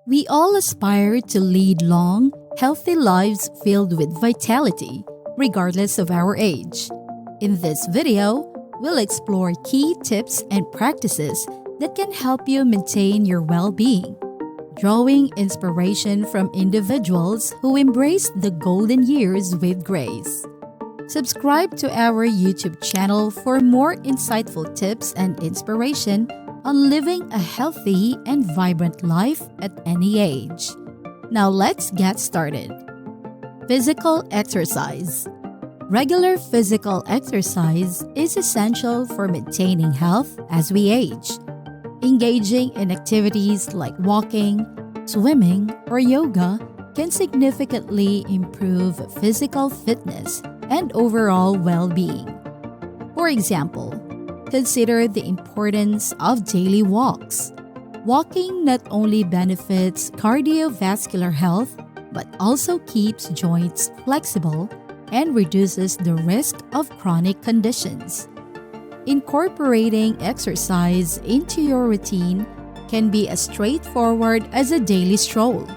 We all aspire to lead long, healthy lives filled with vitality, regardless of our age. In this video, we'll explore key tips and practices that can help you maintain your well-being, drawing inspiration from individuals who embrace the golden years with grace. Subscribe to our YouTube channel for more insightful tips and inspiration on living a healthy and vibrant life at any age. Now let's get started. Physical exercise. Regular physical exercise is essential for maintaining health as we age. Engaging in activities like walking, swimming, or yoga can significantly improve physical fitness and overall well-being. For example, consider the importance of daily walks. Walking not only benefits cardiovascular health, but also keeps joints flexible and reduces the risk of chronic conditions. Incorporating exercise into your routine can be as straightforward as a daily stroll,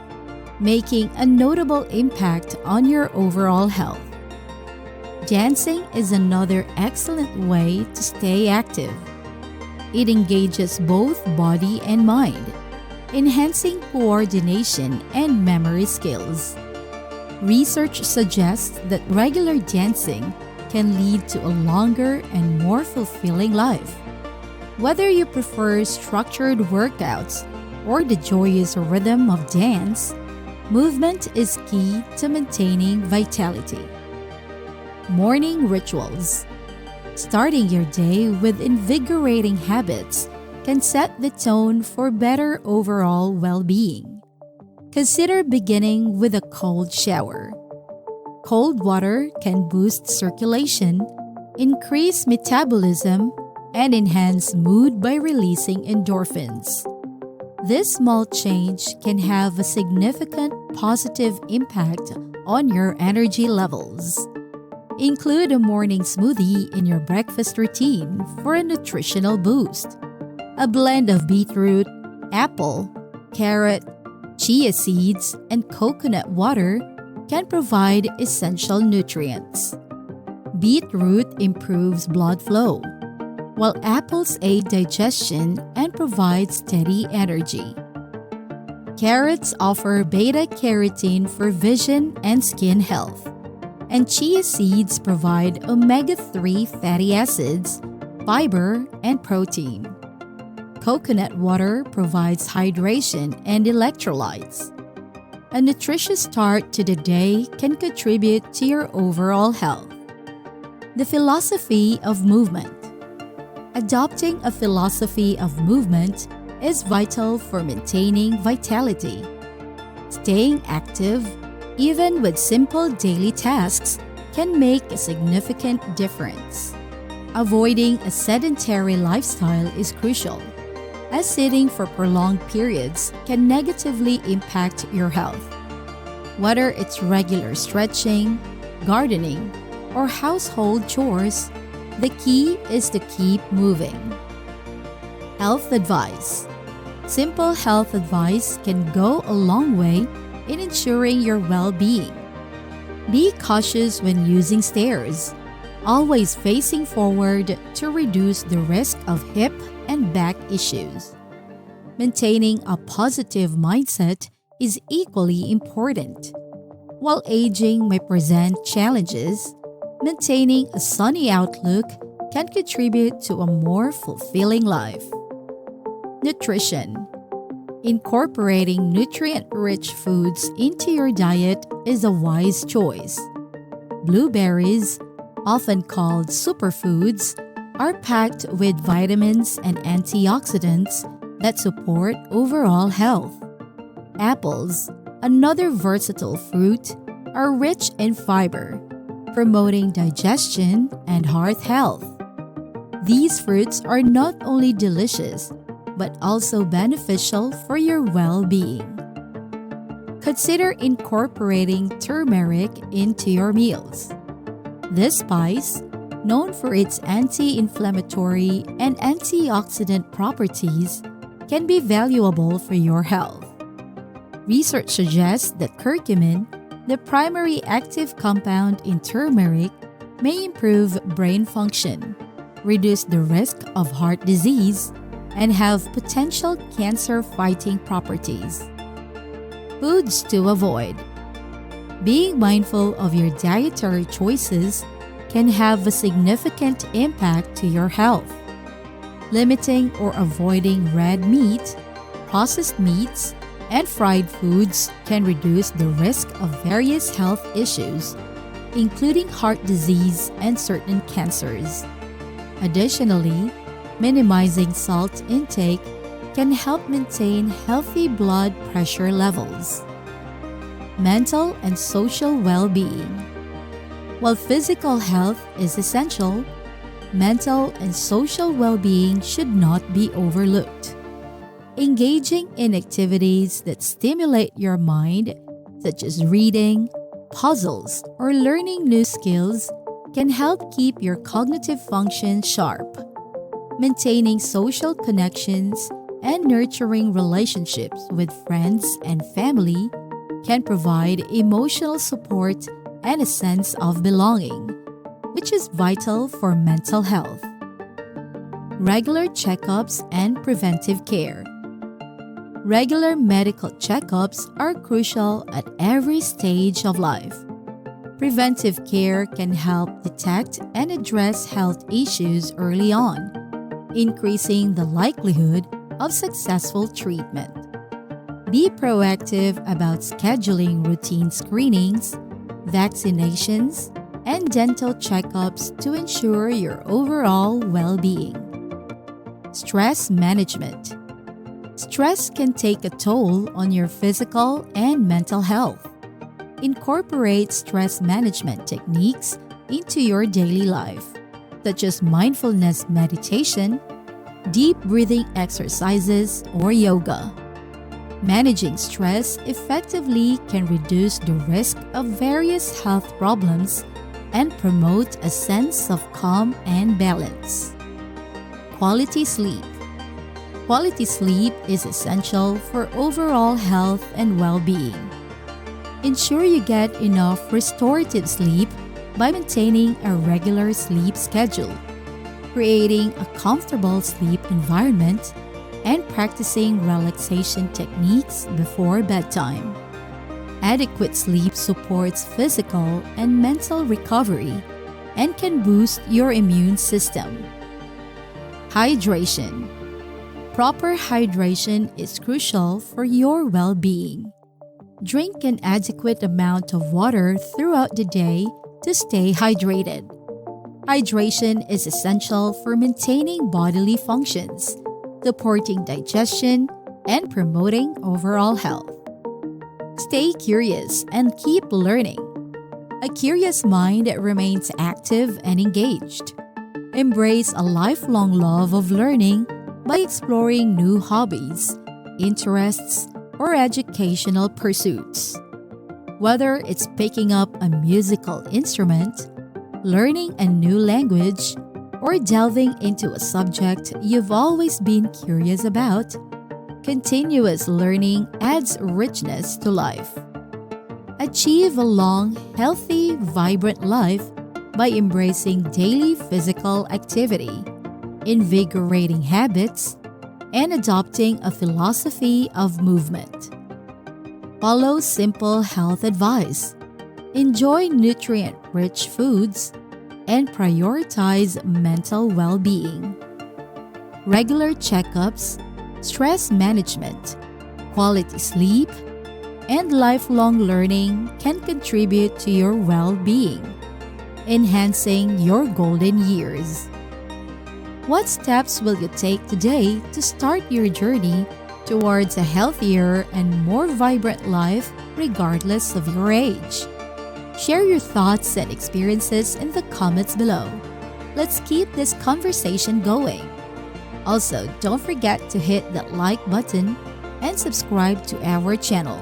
making a notable impact on your overall health. Dancing is another excellent way to stay active. It engages both body and mind, enhancing coordination and memory skills. Research suggests that regular dancing can lead to a longer and more fulfilling life. Whether you prefer structured workouts or the joyous rhythm of dance, movement is key to maintaining vitality. Morning rituals. Starting your day with invigorating habits can set the tone for better overall well-being. Consider beginning with a cold shower. Cold water can boost circulation, increase metabolism, and enhance mood by releasing endorphins. This small change can have a significant positive impact on your energy levels. Include a morning smoothie in your breakfast routine for a nutritional boost. A blend of beetroot, apple, carrot, chia seeds, and coconut water can provide essential nutrients. Beetroot improves blood flow, while apples aid digestion and provide steady energy. Carrots offer beta-carotene for vision and skin health, and chia seeds provide omega-3 fatty acids, fiber, and protein. Coconut water provides hydration and electrolytes. A nutritious start to the day can contribute to your overall health. The philosophy of movement. Adopting a philosophy of movement is vital for maintaining vitality. Staying active, even with simple daily tasks, can make a significant difference. Avoiding a sedentary lifestyle is crucial, as sitting for prolonged periods can negatively impact your health. Whether it's regular stretching, gardening, or household chores, the key is to keep moving. Health advice. Simple health advice can go a long way in ensuring your well-being. Be cautious when using stairs, always facing forward to reduce the risk of hip and back issues. Maintaining a positive mindset is equally important. While aging may present challenges, maintaining a sunny outlook can contribute to a more fulfilling life. Nutrition. Incorporating nutrient-rich foods into your diet is a wise choice. Blueberries, often called superfoods, are packed with vitamins and antioxidants that support overall health. Apples, another versatile fruit, are rich in fiber, promoting digestion and heart health. These fruits are not only delicious, but also beneficial for your well-being. Consider incorporating turmeric into your meals. This spice, known for its anti-inflammatory and antioxidant properties, can be valuable for your health. Research suggests that curcumin, the primary active compound in turmeric, may improve brain function, reduce the risk of heart disease, and have potential cancer-fighting properties. Foods to avoid. Being mindful of your dietary choices can have a significant impact to your health. Limiting or avoiding red meat, processed meats, and fried foods can reduce the risk of various health issues, including heart disease and certain cancers. Additionally, minimizing salt intake can help maintain healthy blood pressure levels. Mental and social well-being. While physical health is essential, mental and social well-being should not be overlooked. Engaging in activities that stimulate your mind, such as reading, puzzles, or learning new skills, can help keep your cognitive function sharp. Maintaining social connections and nurturing relationships with friends and family can provide emotional support and a sense of belonging, which is vital for mental health. Regular checkups and preventive care. Regular medical checkups are crucial at every stage of life. Preventive care can help detect and address health issues early on, increasing the likelihood of successful treatment. Be proactive about scheduling routine screenings, vaccinations, and dental checkups to ensure your overall well-being. Stress management. Stress can take a toll on your physical and mental health. Incorporate stress management techniques into your daily life, such as mindfulness meditation, deep breathing exercises, or yoga. Managing stress effectively can reduce the risk of various health problems and promote a sense of calm and balance. Quality sleep. Quality sleep is essential for overall health and well-being. Ensure you get enough restorative sleep by maintaining a regular sleep schedule, creating a comfortable sleep environment, and practicing relaxation techniques before bedtime. Adequate sleep supports physical and mental recovery and can boost your immune system. Hydration. Proper hydration is crucial for your well-being. Drink an adequate amount of water throughout the day to stay hydrated. Hydration is essential for maintaining bodily functions, supporting digestion, and promoting overall health. Stay curious and keep learning. A curious mind remains active and engaged. Embrace a lifelong love of learning by exploring new hobbies, interests, or educational pursuits. Whether it's picking up a musical instrument, learning a new language, or delving into a subject you've always been curious about, continuous learning adds richness to life. Achieve a long, healthy, vibrant life by embracing daily physical activity, invigorating habits, and adopting a philosophy of movement. Follow simple health advice, enjoy nutrient-rich foods, and prioritize mental well-being. Regular checkups, stress management, quality sleep, and lifelong learning can contribute to your well-being, enhancing your golden years. What steps will you take today to start your journey towards a healthier and more vibrant life regardless of your age? Share your thoughts and experiences in the comments below. Let's keep this conversation going. Also, don't forget to hit that like button and subscribe to our channel.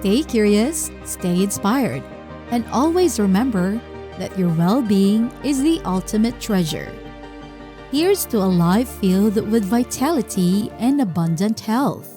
Stay curious, stay inspired, and always remember that your well-being is the ultimate treasure. Here's to a life filled with vitality and abundant health.